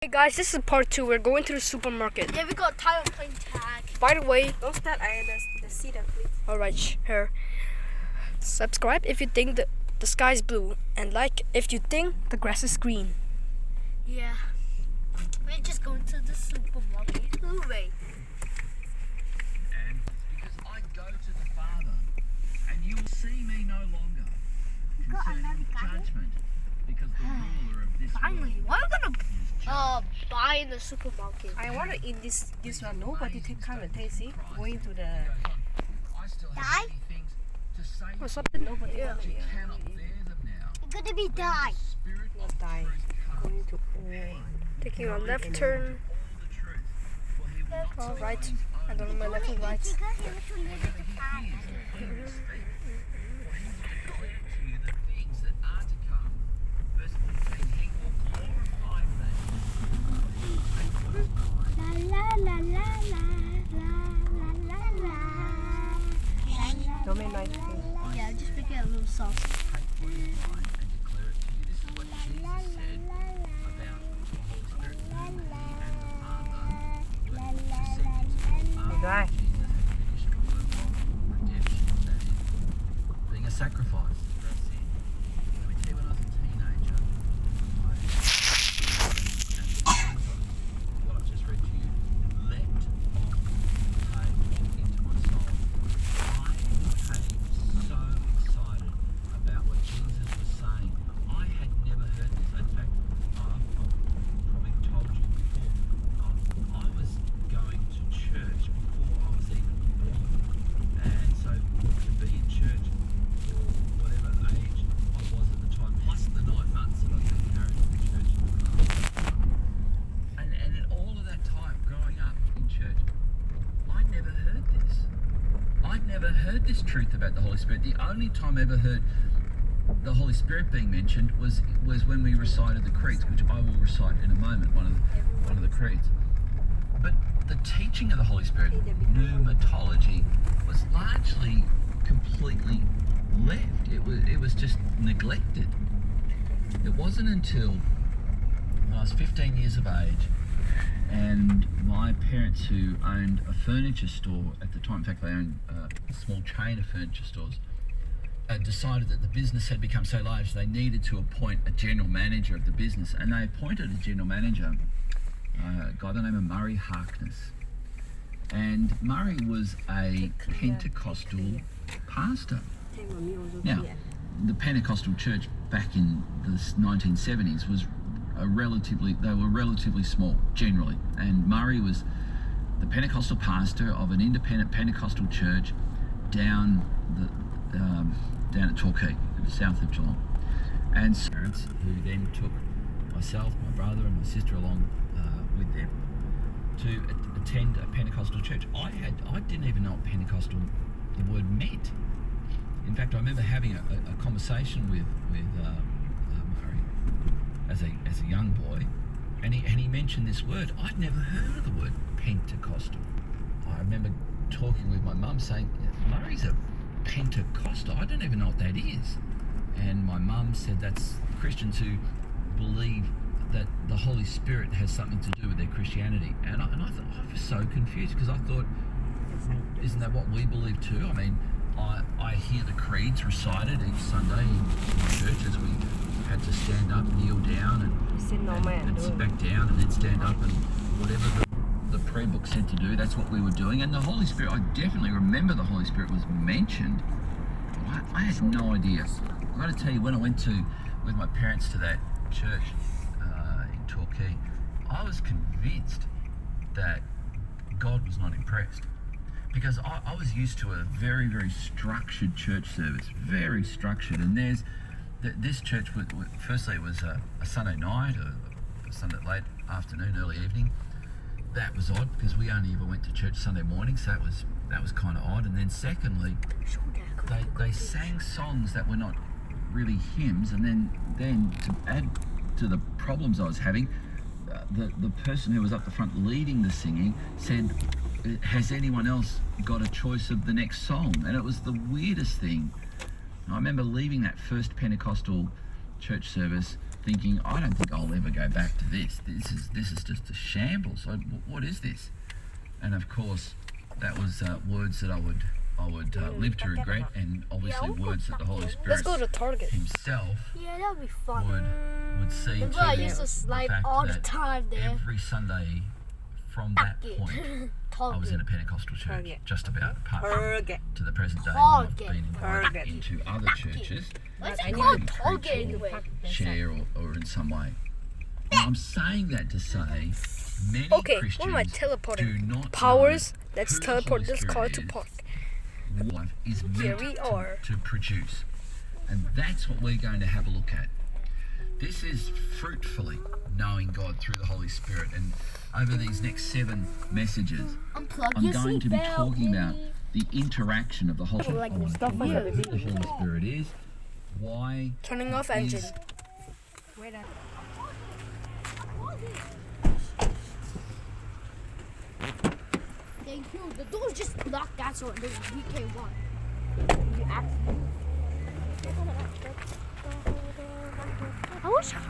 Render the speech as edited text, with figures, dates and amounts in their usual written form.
Hey guys, this is part 2. We're going to the supermarket. Yeah, we got tired of playing tag. By the way, Don't start the cedar, please. alright, here. Subscribe if you think the sky is blue, and like if you think the grass is green. Yeah. We're just going to the supermarket. Hooray. And because I go to the Father, and you will see me no longer got concerning another guy? judgment, because the ruler of this Finally, world what are we is gonna judged. buy in the supermarket? I want to eat this one. Nobody take come and taste it. Going to the I still have Die? many things to say. What's something? nobody Yeah. want to You eat. cannot bear them now. It's gonna be When die. the Spirit Not of die. truth Going comes, to Taking a left turn. all the truth, for he will not All speak right. on his I own don't know my left and right. whatever he hears, he will speak. For he will declare to you the things that are to come. Verse 14, he will glorify me. La la la la la la la la. don't make noise, please. Yeah, just make it a little soft. Take what is mine and declare it to you. This is what Jesus said about the Holy Spirit, whom he and the Father were to send into the You die. Jesus had finished the work of redemption, that is, being a sacrifice for our sin. Let me tell you, when I was a teenager, what I've just read to you leapt off the page into my soul. I became so excited about what Jesus was saying. I had never heard this. In fact, I've probably told you before, I was going to church before I was even born. And so to be in church for whatever age I was at the time, plus the 9 months that I've been carried on to church. And in all of that time growing up in church, I never heard this. I'd never heard this truth about the Holy Spirit. The only time I ever heard the Holy Spirit being mentioned was when we recited the creeds, which I will recite in a moment, one of the creeds. But the teaching of the Holy Spirit, pneumatology, was largely completely left. It was just neglected. It wasn't until when I was 15 years of age, and my parents, who owned a furniture store at the time, in fact they owned a small chain of furniture stores, decided that the business had become so large they needed to appoint a general manager of the business, and they appointed a general manager, a guy by the name of Murray Harkness. And Murray was a Pentecostal pastor. Hey, mommy also Now, here. the Pentecostal church back in the 1970s was they were relatively small generally, and Murray was the Pentecostal pastor of an independent Pentecostal church down at Torquay, south of Geelong. And parents who then took myself, my brother, and my sister along with them to attend a Pentecostal church. I didn't even know what Pentecostal the word meant. In fact, I remember having a conversation with Murray as a young boy, and he mentioned this word. I'd never heard of the word Pentecostal. I remember talking with my mum saying, Murray's a Pentecostal. I don't even know what that is. And my mum said that's Christians who believe that the Holy Spirit has something to do with their Christianity. And I thought, I was so confused, because I thought, isn't that what we believe too? I mean, I hear the creeds recited each Sunday in church as we had to stand up, kneel down, and sit back down, and then stand up, and whatever the prayer book said to do, that's what we were doing. And the Holy Spirit, I definitely remember the Holy Spirit was mentioned. I had no idea. I've got to tell you, when I went with my parents to that church in Torquay, I was convinced that God was not impressed, because I was used to a very, very structured church service, very structured. And this church, firstly it was a Sunday night, a Sunday late afternoon, early evening. That was odd, because we only ever went to church Sunday morning, so that was kind of odd. And then secondly, they sang songs that were not really hymns, and then to add to the problems I was having, the person who was up the front leading the singing said, has anyone else got a choice of the next song? And it was the weirdest thing. I remember leaving that first Pentecostal church service thinking, I don't think I'll ever go back to this. This is just a shambles. What is this? And of course, that was words that I would live to regret, and obviously words that the Holy Let's Spirit go to Target. Himself Yeah, that'll be fun. would see That's to why I the used to slide fact all the that time there. every Sunday from that point, I was in a Pentecostal church, Target. just about, apart from Target. to the present day. I've Target. been invited Target. into other churches. What's I it need called? to Target preach or anyway. share or in some way. And I'm saying that to say many Okay, Christians what am I do teleporting? not Powers. know Let's who the teleport Holy this car Spirit to is, park. life is Here meant we are. to produce. And that's what we're going to have a look at. This is fruitfully knowing God through the Holy Spirit. And over these next 7 messages, Unplug I'm your going to be seatbelt, talking about baby. the interaction of the Holy Spirit. Like I want to stuff talk like about that. who the Holy Spirit is, why Turning off it engine. is Wait a Thank you. The door's just locked. That's what there's VK1. You actually. I wish